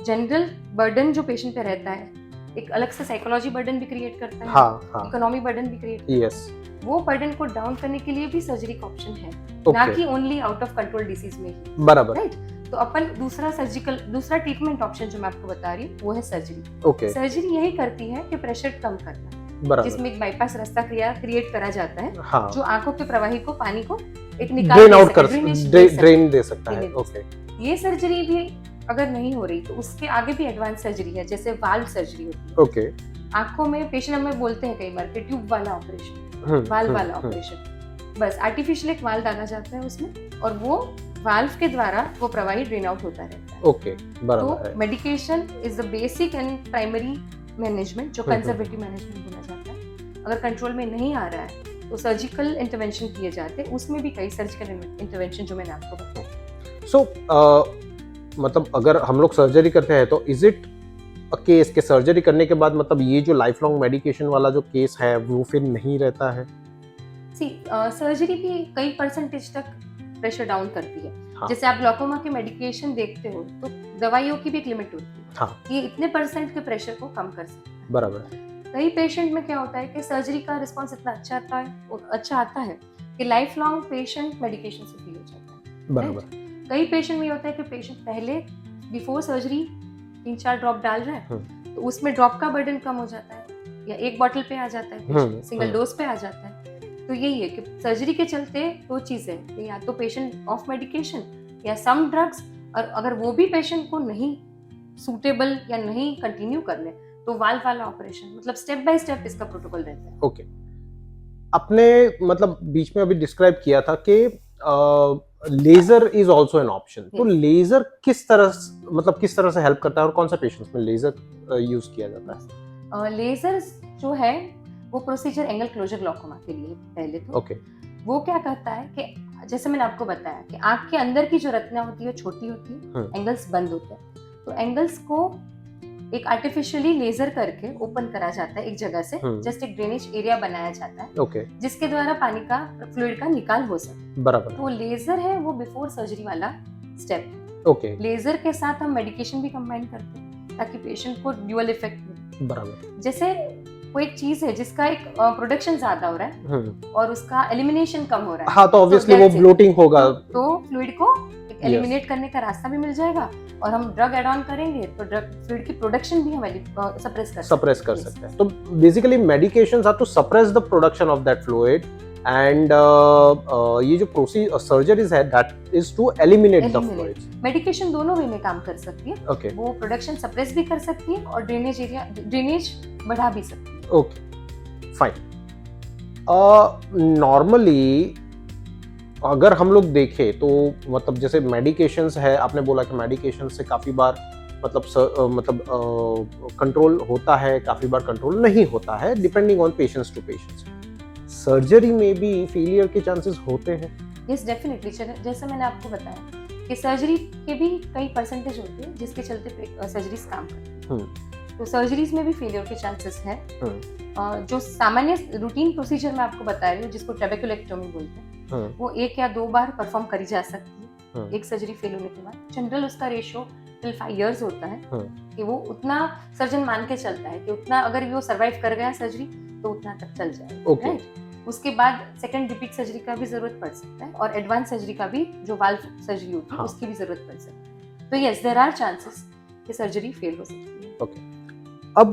जनरल बर्डन जो पेशेंट पे रहता है, एक अलग से साइकोलॉजी बर्डन भी क्रिएट करता है, इकोनॉमी बर्डन भी क्रिएट करता है। वो बर्डन को डाउन करने के लिए भी सर्जरी का ऑप्शन है, ना कि only out of control disease में ही। बराबर, राइट? तो अपन दूसरा ट्रीटमेंट ऑप्शन जो मैं आपको बता रही हूँ वो है सर्जरी। सर्जरी यही करती है कि प्रेशर कम करना, जिसमें एक बाईपास रास्ता क्रिएट करा जाता है, जो आंखों के प्रवाही को, पानी को एक ड्रेन दे सकता है। ये सर्जरी भी अगर नहीं हो रही तो उसके आगे भी एडवांस सर्जरी है, जैसे वाल्व सर्जरी होती है। आंखों में पेशेंट हमें बोलते हैं कई बार कि ट्यूब वाला ऑपरेशन, वाल्व वाला ऑपरेशन। बस आर्टिफिशियल एक वाल्व डाला जाता है उसमें, और वो वाल्व के द्वारा वो प्रवाही ड्रेन आउट होता रहता है। बराबर। तो medication is the basic and primary management, जो कंजर्वेटिव मैनेजमेंट बोला जाता है। अगर कंट्रोल में नहीं आ रहा है तो सर्जिकल इंटरवेंशन किए जाते हैं, उसमें भी कई सर्जिकल इंटरवेंशन जो मैंने आपको बताया। मतलब अगर हम लोग सर्जरी करते हैं तो इज इट अ केस के सर्जरी करने के बाद मतलब ये जो लाइफ लॉन्ग मेडिकेशन वाला जो केस है वो फिर नहीं रहता है? सर्जरी भी कई परसेंटेज तक प्रेशर डाउन करती है। जैसे आप ग्लूकोमा के मेडिकेशन देखते हो तो दवाइयों की भी एक लिमिट होती है, ये इतने परसेंट के प्रेशर को कम कर सकता है। बराबर। कई पेशेंट में क्या होता है कि सर्जरी का रिस्पॉन्स इतना अच्छा आता है कि लाइफ लॉन्ग पेशेंट मेडिकेशन से फ्री हो जाता है। बराबर। कई पेशेंट में होता है कि पेशेंट पहले बिफोर सर्जरी 3-4 ड्रॉप डाल रहा है, तो उसमें ड्रॉप का बर्डन कम हो जाता है, या एक बॉटल पे आ जाता है, सिंगल डोज पे आ जाता है। तो यही है कि सर्जरी के चलते दो चीजें, या तो पेशेंट ऑफ मेडिकेशन या सम ड्रग्स, और अगर वो भी पेशेंट को नहीं सूटेबल या नहीं कंटिन्यू करने तो वाल्व वाला ऑपरेशन, मतलब स्टेप बाय स्टेप इसका प्रोटोकॉल रहता है। ओके। आपने मतलब बीच में अभी डिस्क्राइब किया था कि laser is also an option, तो लेजर किस तरह से हेल्प करता है और कौन सा पेशेंट्स में लेजर यूज किया जाता है? लेजर जो है वो प्रोसीजर एंगल क्लोजर ग्लूकोमा के लिए पहले तो वो क्या कहता है कि जैसे मैंने आपको बताया कि आंख के अंदर की जो रत्ना होती है छोटी होती है, एंगल्स बंद होते हैं, तो एंगल्स को एक आर्टिफिशियली लेजर करके ओपन करा जाता है एक जगह से, जस्ट एक ड्रेनेज एरिया बनाया जाता है, जिसके द्वारा पानी का फ्लूइड का निकाल हो सके। बराबर। तो लेजर है वो बिफोर सर्जरी वाला स्टेप है। लेजर के साथ हम मेडिकेशन भी कंबाइन करते हैं ताकि पेशेंट को ड्यूअल इफेक्ट मिले। बराबर। जैसे कोई एक चीज है जिसका एक प्रोडक्शन ज्यादा हो रहा है और उसका एलिमिनेशन कम हो रहा है, हाँ, तो ऑब्वियसली वो ब्लोटिंग होगा, तो फ्लूइड को एलिमिनेट करने का रास्ता भी मिल जाएगा, और हम ड्रग एड ऑन करेंगे तो ड्रग फ्लूइड की प्रोडक्शन भी हम सप्रेस कर सकते हैं। तो basically medications are to suppress the production of that fluid, and ये जो सर्जरीज है that is to eliminate the fluids. Medication दोनों वे में काम कर सकती है, वो प्रोडक्शन सप्रेस भी कर सकती है और ड्रेनेज बढ़ा भी सकती है। Okay, fine. नॉर्मली अगर हम लोग देखें तो मतलब जैसे मेडिकेशंस है, आपने बोला कि मेडिकेशन से काफी बार मतलब कंट्रोल होता है, काफी बार कंट्रोल नहीं होता है, depending on patients to patients. Surgery में भी फेलियर के चांसेस होते हैं? यस डेफिनेटली, जैसे मैंने आपको बताया कि सर्जरी के भी कई परसेंटेज होते हैं जिसके चलते सर्जरीज काम करती हैं। तो सर्जरीज में भी फेलियर के चांसेस हैं। जो सामान्य रूटीन प्रोसीजर मैं आपको बता रही हूँ जिसको ट्रेबेकुलेक्टोमी बोलते हैं, वो 1 या 2 बार परफॉर्म करी जा सकती है एक सर्जरी फेल होने के बाद। जनरल उसका रेशियो टिल 5 years होता है कि वो उतना सर्जन मान के चलता है कि उतना अगर वो सर्वाइव कर गया सर्जरी तो उतना तक चल जाएगा। राइट, उसके बाद सेकंड रिपीट सर्जरी का भी जरूरत पड़ सकता है और एडवांस सर्जरी का भी, जो वाल्व सर्जरी होती है उसकी भी जरूरत पड़ सकती है। तो यस, देयर आर चांसेस कि सर्जरी फेल हो सकती है। ओके, अब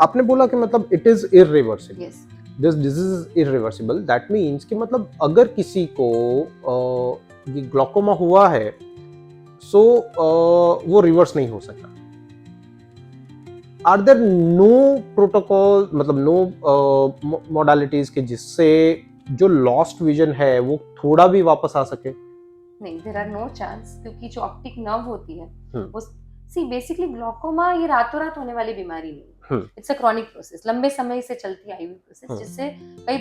आपने बोला कि मतलब it is irreversible. Yes, this disease is irreversible, that means कि मतलब अगर किसी को ये ग्लोकोमा हुआ है सो वो रिवर्स नहीं हो सकता। आर देयर नो प्रोटोकॉल, मतलब नो मोडालिटीज के जिससे जो लॉस्ट विजन है वो थोड़ा भी वापस आ सके? नहीं, देयर आर नो चांस, क्योंकि जो ऑप्टिक नर्व होती है वो बेसिकली ग्लोकोमा ये रातों रात होने वाली बीमारी नहीं है। इट्स अ क्रॉनिक प्रोसेस, लंबे समय से चलती आई हुई प्रोसेस, जिससे कई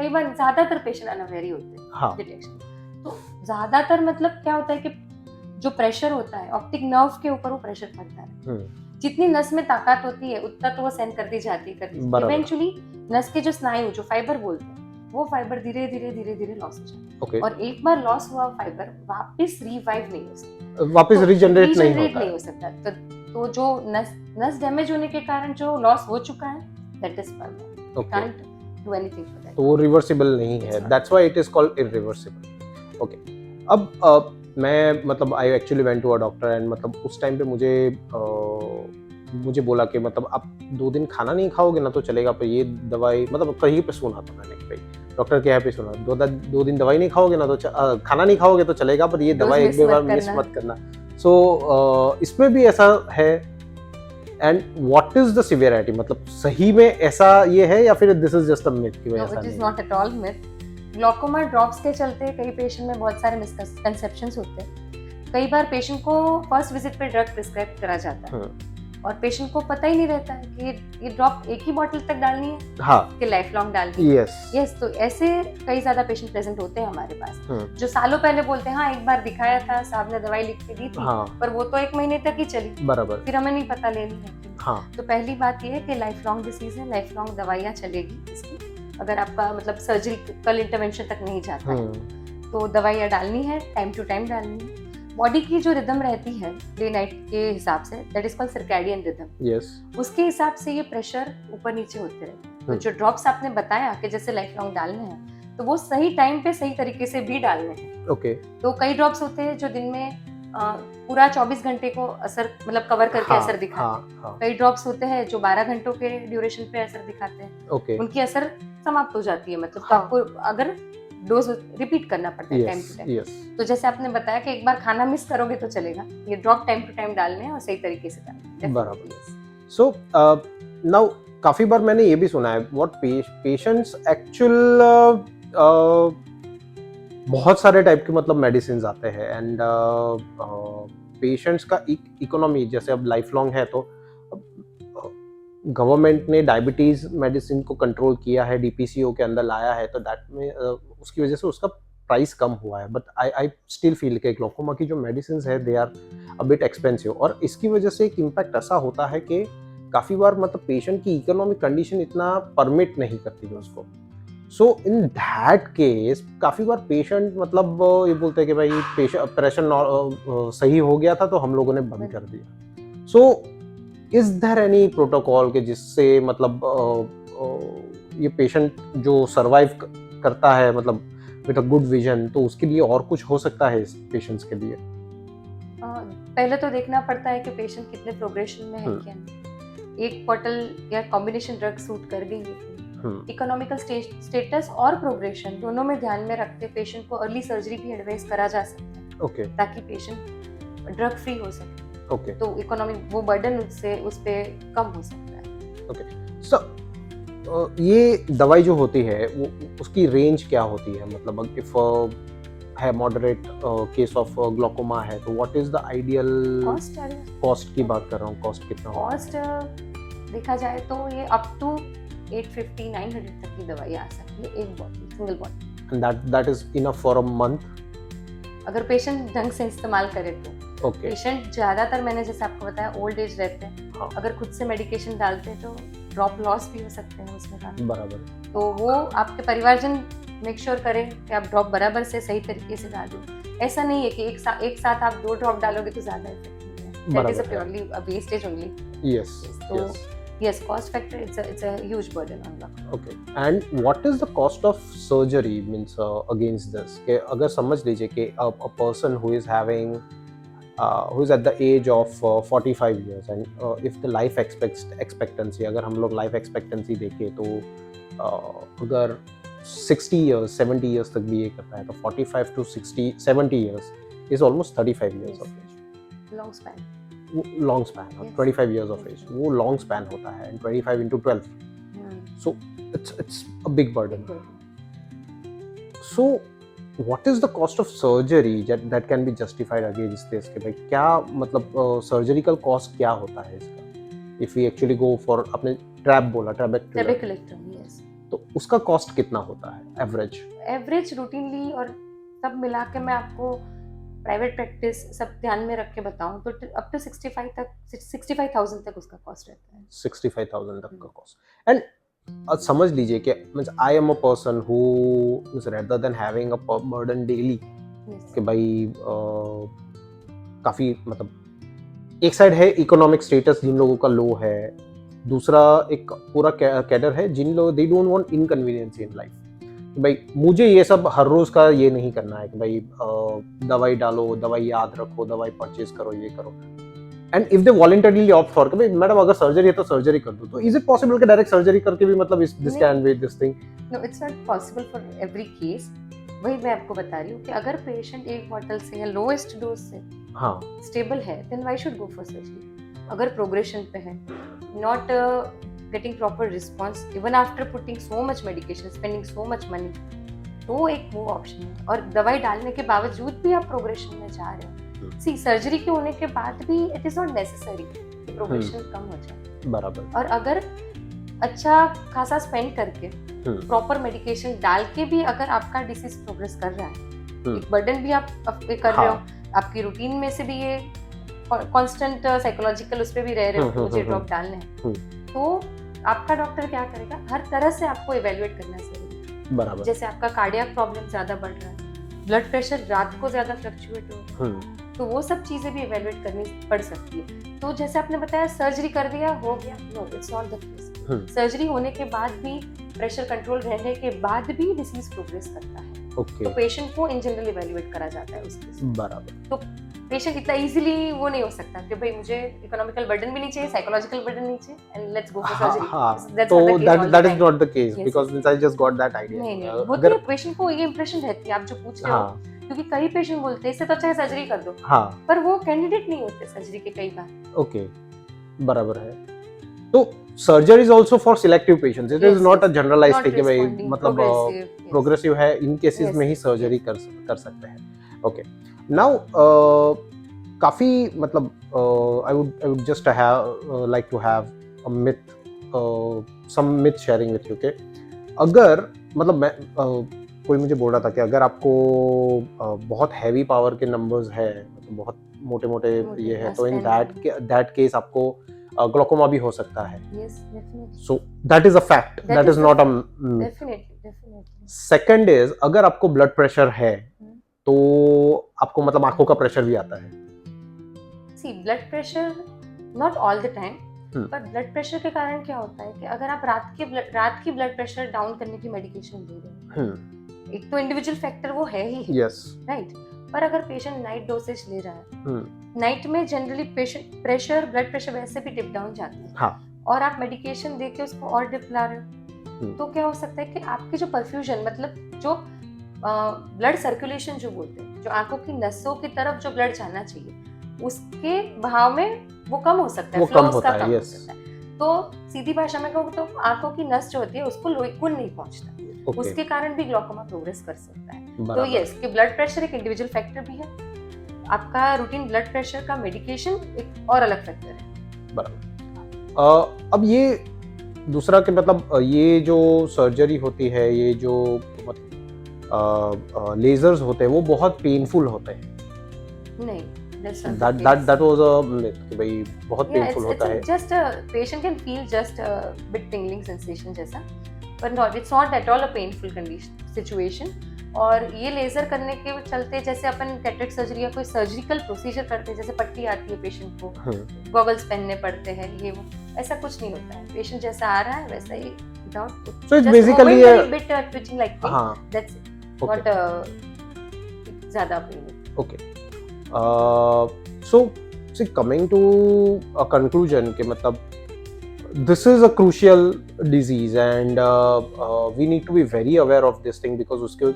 बार ज्यादातर पेशेंट अनअवेयर होते हैं डिटेक्शन। तो ज्यादातर मतलब क्या होता है कि जो प्रेशर होता है ऑप्टिक नर्व के ऊपर, वो प्रेशर पड़ता है। जितनी नस में ताकत होती है उतना तो वो सहन करती जाती है। इवेंचुअली नस के जो स्नायु, जो फाइबर बोलते हैं, वो फाइबर धीरे धीरे लॉस हो जाता है। और एक बार लॉस हुआ फाइबर वापस रिवाइव नहीं हो सकता, वापस रीजनरेट नहीं हो सकता। तो जो नस डैमेज होने के कारण जो लॉस हो चुका है, that is permanent, we can't do anything for that. तो वो रिवर्सिबल नहीं है, that's why it is called irreversible. Okay, अब मैं मतलब I actually went to a doctor and मतलब उस टाइम पे मुझे बोला कि मतलब आप 2 दिन खाना नहीं खाओगे ना तो चलेगा, पर ये दवाई, मतलब कहीं पे सुना था मैंने कि भाई डॉक्टर के यहाँ पे सुना, 2 दिन दवाई नहीं खाओगे ना तो खाना नहीं खाओगे तो चलेगा, पर ये दवाई एक बार मिस मत करना। सो इसमें भी ऐसा है? And what is the severity, मतलब सही में ऐसा ये है या फिर this is just a myth? No, it is not at all myth. Glaucoma drops के चलते कई पेशेंट में बहुत सारे मिसकंसेप्शंस होते हैं। कई बार पेशेंट को फर्स्ट विजिट पे ड्रग प्रिस्क्राइब करा जाता है और पेशेंट को पता ही नहीं रहता है कि ये ड्रॉप एक ही बॉटल तक डालनी है कि लाइफ लॉन्ग डालनी है। यस, तो ऐसे कई ज्यादा पेशेंट प्रेजेंट होते हैं हमारे पास जो सालों पहले बोलते हैं हाँ एक बार दिखाया था, साहब ने दवाई लिख के दी थी, पर वो तो 1 महीने तक ही चली, बराबर, फिर हमें नहीं पता लेनी है। तो पहली बात ये है कि लाइफ लॉन्ग डिसीज है, लाइफ लॉन्ग दवाइयाँ चलेगी इसकी। अगर आपका मतलब सर्जिकल इंटरवेंशन तक नहीं जाता है तो दवाइयाँ डालनी है, टाइम टू टाइम डालनी है। बॉडी की जो रिदम रहती है डे नाइट के हिसाब से, that is called circadian rhythm, उसके हिसाब से ये प्रेशर ऊपर नीचे होते रहते हैं। तो जो ड्रॉप्स आपने बताया कि जैसे लाइफ लॉन्ग डालने हैं, तो वो सही टाइम पे सही तरीके से भी डालने हैं। तो कई ड्रॉप्स होते हैं जो दिन में पूरा 24 घंटे को असर मतलब कवर करके असर दिखाते हैं। कई ड्रॉप्स होते हैं जो 12 घंटों के ड्यूरेशन पे असर दिखाते हैं। उनकी असर समाप्त हो जाती है, मतलब तो आपको अगर डोज रिपीट करना पड़ता है टाइम टू टाइम। तो जैसे आपने बताया कि एक बार खाना मिस करोगे तो चलेगा, ये ड्रॉप टाइम टू टाइम डालने हैं और सही तरीके से डालने हैं। बराबर। सो नाउ काफी बार मैंने ये भी सुना है व्हाट पेशेंट्स एक्चुअल बहुत सारे टाइप के मतलब मेडिसिन आते हैं एंड पेशेंट्स का इकोनॉमी, जैसे अब लाइफ लॉन्ग है तो गवर्नमेंट ने डायबिटीज मेडिसिन को कंट्रोल किया है, डीपीसीओ के अंदर लाया है, तो दैट में उसकी वजह से उसका प्राइस कम हुआ है। बट आई स्टिल फील कि ग्लोकोमा की जो मेडिसिन है they are a bit expensive, और इसकी वजह से एक इम्पैक्ट ऐसा होता है कि काफ़ी बार मतलब पेशेंट की इकोनॉमिक कंडीशन इतना परमिट नहीं करती है उसको। सो इन दैट केस काफ़ी बार पेशेंट मतलब ये बोलते हैं कि भाई प्रेशर सही हो गया था तो हम लोगों ने बंद कर दिया। So is there any protocol के जिससे मतलब ये पेशेंट जो सर्वाइव करता है मतलब विद अ गुड विजन, तो उसके लिए और कुछ हो सकता है इस पेशेंट्स के लिए? पहले तो देखना पड़ता है कि पेशेंट कितने प्रोग्रेशन में है क्या नहीं। एक बॉटल या कॉम्बिनेशन ड्रग सूट कर गई है, इकोनॉमिकल स्टेटस और प्रोग्रेशन दोनों में ध्यान में रखते पेशेंट को अर्ली सर्जरी की एडवाइस करा जा सकता है, ताकि पेशेंट ड्रग फ्री हो सके। तो इकोनॉमिक वो बर्डन उस पे कम हो सकता है। सो ये दवाई जो होती है वो उसकी रेंज क्या होती है? मतलब इफ है, मॉडरेट केस ऑफ ग्लोकोमा है, तो what is the ideal cost की बात कर रहा हूँ, कॉस्ट कितना होगा? कॉस्ट देखा जाए तो ये अप टू 850-900 तक की दवाई आ सकती है एक bottle, single bottle. And that is enough for a month अगर पेशेंट ढंग से इस्तेमाल करे तो। ओके। पेशेंट ज्यादातर मैंने जैसे आपको बताया ओल्ड एज रहते हैं, हाँ। अगर खुद से मेडिकेशन डालते हैं तो ड्रॉप लॉस भी हो सकते हैं उसमें कारण। बराबर। तो वो आपके परिवारजन मेक श्योर करें कि आप ड्रॉप बराबर से सही तरीके से डालें। ऐसा नहीं है कि एक साथ आप 2 ड्रॉप डालोगे तो ज्यादा इफेक्टिव है। That is a purely a wastage only. Yes. तो yes, cost factor, it's a huge burden on glaucoma. Okay. And what is the cost of surgery means against this? कि अगर समझ लीजिए कि a person who is having who is at the age of 45 years and if the life expectancy, अगर हम लोग life expectancy देखें तो अगर 60 years 70 years तक भी ये करता है तो 45 to 60 70 years is almost 35 years of age. Long span. Long span, 25 years of age, वो लॉन्ग स्पैन होता है, and 25 into 12, so it's a big burden. So what is the cost of surgery that can be justified against this? कि भाई क्या मतलब surgical cost क्या होता है इसका? If we actually go for आपने ट्रैप बोला, ट्रेबेकुलेक्टोमी, yes, तो उसका कॉस्ट कितना होता है एवरेज रूटीनली? और सब मिला के मैं आपको प्राइवेट प्रैक्टिस सब ध्यान में रख के बताऊं तो अप टू 65,000 तक उसका कॉस्ट रहता है। 65,000 तक का कॉस्ट। एंड समझ लीजिए कि I am a person who rather than having a burden daily कि भाई काफी मतलब एक साइड है इकोनॉमिक स्टेटस जिन लोगों का लो है, दूसरा एक पूरा कैडर है जिन लोग they don't want inconvenience in life. भाई मुझे ये सब हर रोज का ये नहीं करना है कि भाई दवाई डालो, दवाई याद रखो, दवाई परचेज करो, ये करो। And if they voluntarily opt for कि भाई मैडम अगर सर्जरी है तो सर्जरी कर दो, तो इज इट पॉसिबल कि डायरेक्ट सर्जरी करके भी मतलब this can be this thing? No, it's not possible for every case. वही मैं आपको बता रही हूँ कि अगर पेशेंट एक बॉटल से या लोएस्ट डोज से हाँ स्टेबल है then why should go for surgery. अगर प्रोग्रेशन पे है, not getting proper response even after putting so much medication, spending so much money, तो एक वो ऑप्शन है। और दवाई डालने के बावजूद भी आप प्रोग्रेशन में जा रहे हो, सी सर्जरी के होने के बाद भी इट इज नॉट नेसेसरी कि प्रोग्रेशन कम हो जाए। बराबर। और अगर अच्छा खासा स्पेंड करके प्रॉपर मेडिकेशन डाल के भी अगर आपका डिसीज प्रोग्रेस कर रहा है, एक बर्डन भी आप कर रहे हो, आपकी रूटीन में से भी ये कांस्टेंट साइकोलॉजिकल उस पे भी रह रहे हो, मुझे ड्रॉप डालने हैं, तो आपका डॉक्टर क्या करेगा, हर तरह से आपको इवैल्यूएट करना चाहिए। बराबर। जैसे आपका कार्डियक प्रॉब्लम ज्यादा बढ़ रहा है, ब्लड प्रेशर रात को ज्यादा फ्लक्चुएट हो, तो वो सब चीजें भी इवैल्यूएट करनी पड़ सकती है। तो जैसे आपने बताया सर्जरी कर दिया हो गया, no it's not the case. Surgery होने के बाद भी, प्रेशर कंट्रोल रहने के बाद भी डिसीज प्रोग्रेस करता है। तो पेशेंट को इन जनरल इवैल्यूएट करा जाता है उसके। बराबर। तो पेशेंट इतना इजीली वो नहीं हो सकता कि भाई मुझे इकोनॉमिकल बर्डन भी नहीं चाहिए, साइकोलॉजिकल बर्डन नहीं चाहिए and let's go for surgery. तो that is not the case because I just got that idea. नहीं, अगर पेशेंट को ये इंप्रेशन रहती है आप जो पूछ रहे हो, क्योंकि कई पेशेंट बोलते हैं इससे तो अच्छा है सर्जरी कर दो, पर वो कैंडिडेट नहीं होते सर्जरी के कई बार। ओके, बराबर है। तो surgery is also for selective patients, it is not a generalized thing कि भाई मतलब प्रोग्रेसिव है इन केसेस में ही सर्जरी कर सकते हैं। ओके, नाउ काफी मतलब I would just like to have a myth, some myth sharing with you, okay? अगर मतलब मैं कोई मुझे बोल रहा था कि अगर आपको बहुत हैवी पावर के नंबर्स है, मतलब बहुत मोटे ये है, तो इन दैट केस आपको ग्लोकोमा भी हो सकता है। Yes, definitely. So that is a fact. That is not a myth. Definitely. Second is अगर आपको ब्लड प्रेशर है तो आपको मतलब आंखों का प्रेशर भी आता है। See blood pressure not all the time, पर ब्लड प्रेशर के कारण क्या होता है कि अगर आप रात की ब्लड प्रेशर डाउन करने की मेडिकेशन ले रहे हो, एक तो इंडिविजुअल फैक्टर वो है ही, यस राइट, पर अगर पेशेंट नाइट डोसेज ले रहा है, नाइट में generally patient pressure blood pressure वैसे भी डिप डाउन जाता है, हाँ, और आप मेडिकेशन देके उसको और डिप ला रहे हो, तो क्या हो सकता है कि आपकी जो परफ्यूजन मतलब जो ब्लड सर्कुलेशन जो बोलते हैं, जो आंखों की नसों की तरफ जो ब्लड जाना चाहिए उसके बहाव में वो कम हो सकता है, फ्लो उसका कम हो सकता है। तो सीधी भाषा में कहूँ तो आंखों की नस जो होती है उसको लोही खून नहीं पहुंचता, उसके कारण भी ग्लोकोमा प्रोग्रेस कर सकता है। तो यस कि ब्लड प्रेशर एक इंडिविजुअल फैक्टर भी है, आपका रूटीन ब्लड प्रेशर का मेडिकेशन एक और अलग फैक्टर है। बराबर। अब ये दूसरा कि मतलब ये जो सर्जरी होती है, ये जो लेजर्स होते हैं वो बहुत पेनफुल होते हैं। नहीं, that was a myth कि भाई बहुत पेनफुल होता है। Just a patient can feel just a bit tingling sensation जैसा, but not it's not at all a painful condition situation। और ये लेजर करने के चलते जैसे अपन कैटरेक्ट सर्जरी या कोई सर्जिकल प्रोसीजर करते हैं, जैसे पट्टी आती है पेशेंट को, गॉगल्स पहनने पड़ते हैं, ये वो, ऐसा कुछ नहीं होता है। पेशेंट जैसा आ रहा है वैसा ही without so it's basically a bit twitching like thing, that's it, not ज़्यादा pen. Okay. So see, coming to a conclusion कि मतलब this is a crucial disease and we need to be very aware of this thing because उसके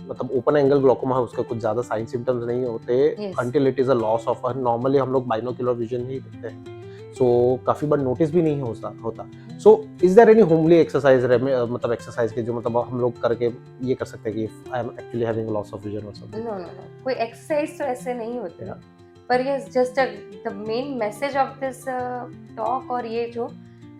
मतलब open angle glaucoma है, उसके कुछ ज्यादा sign symptoms नहीं होते until it is a loss of normally हम लोग बाइनोक्यूलर विजन ही देखते हैं, सो काफी बार नोटिस भी नहीं होता। So is there any homely exercise मतलब एक्सरसाइज के जो मतलब हम लोग करके ये कर सकते हैं कि I am actually having loss of vision और समथिंग? नो, कोई एक्सरसाइज तो ऐसे नहीं होते, पर ये just the main message of this talk और ये जो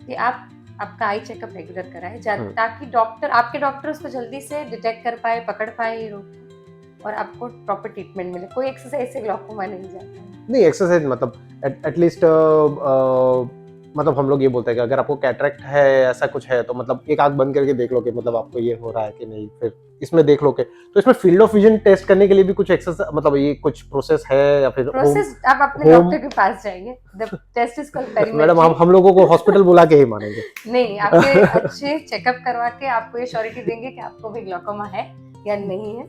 कि आप आपका आई चेकअप रेगुलर कराएं ताकि आपके डॉक्टर उसको जल्दी से डिटेक्ट कर पाए, पकड़ पाए और आपको प्रॉपर ट्रीटमेंट मिले। कोई एक्सरसाइज से ग्लोकोमा नहीं जाता। नहीं, एक्सरसाइज मतलब एटलीस्ट मतलब हम लोग ये बोलते हैं कि अगर आपको कैटरेक्ट है, ऐसा कुछ है, तो मतलब एक आंख बंद करके देख लो कि मतलब आपको ये हो रहा है कि नहीं, फिर इसमें देख लो कि तो इसमें फील्ड ऑफ विजन टेस्ट करने के लिए भी कुछ एक्सरसाइज मतलब ये कुछ प्रोसेस है या फिर प्रोसेस आप अपने डॉक्टर के पास जाएंगे, the test is called perimetry. Madam हम लोगों को हॉस्पिटल बुला के ही मानेंगे? नहीं, आपके अच्छे चेकअप करवा के आपको ये श्योरिटी देंगे कि आपको भी ग्लोकोमा है या नहीं है,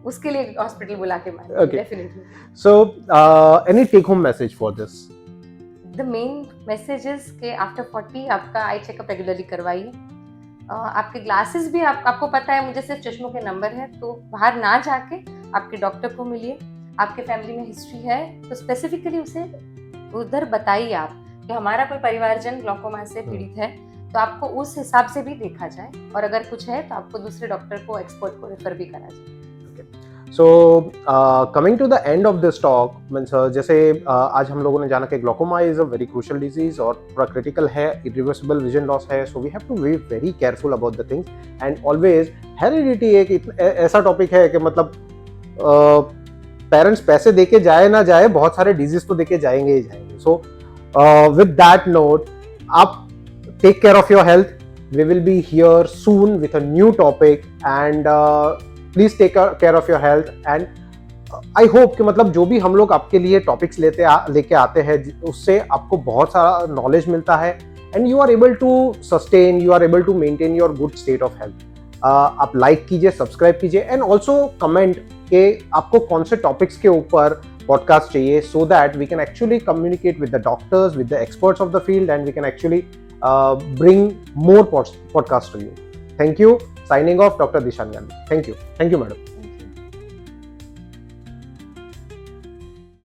उसके लिए हॉस्पिटल बुला के मानेंगे definitely. So any take home message for this? The main message is कि आफ्टर 40 आपका आई चेकअप रेगुलरली करवाइए। आपके ग्लासेस भी आपको पता है मुझे सिर्फ चश्मों के नंबर है, तो बाहर ना जाके आपके डॉक्टर को मिलिए। आपके फैमिली में हिस्ट्री है तो स्पेसिफिकली उसे उधर बताइए आप कि हमारा कोई परिवारजन ग्लोकोमा से पीड़ित है, तो आपको उस हिसाब से भी देखा जाए, और अगर कुछ है तो आपको दूसरे डॉक्टर को, एक्सपर्ट को रेफर भी करा जाए। So coming to the end of this talk, means जैसे आज हम लोगों ने जाना कि glaucoma is a very crucial disease और पूरा क्रिटिकल है, इरिवर्सिबल विजन लॉस है, so we have to be very careful about the things and always heredity एक ऐसा टॉपिक है कि मतलब पेरेंट्स पैसे देके जाए ना जाए, बहुत सारे डिजीज तो देके जाएंगे ही जाएंगे। सो विद दैट नोट, आप take care of your health. We will be here soon with a new topic and please take care of your health and I hope कि मतलब जो भी हम लोग आपके लिए टॉपिक्स लेके आते हैं उससे आपको बहुत सारा नॉलेज मिलता है and you are able to sustain, you are able to maintain your good state of health. आप लाइक कीजिए, सब्सक्राइब कीजिए एंड ऑल्सो कमेंट कि आपको कौन से टॉपिक्स के ऊपर पॉडकास्ट चाहिए, so that we can actually communicate with the doctors, with the experts of the field and we can actually bring more podcasts to you. Thank you. Signing off, Dr. Dishan Gandhi. Thank you, madam.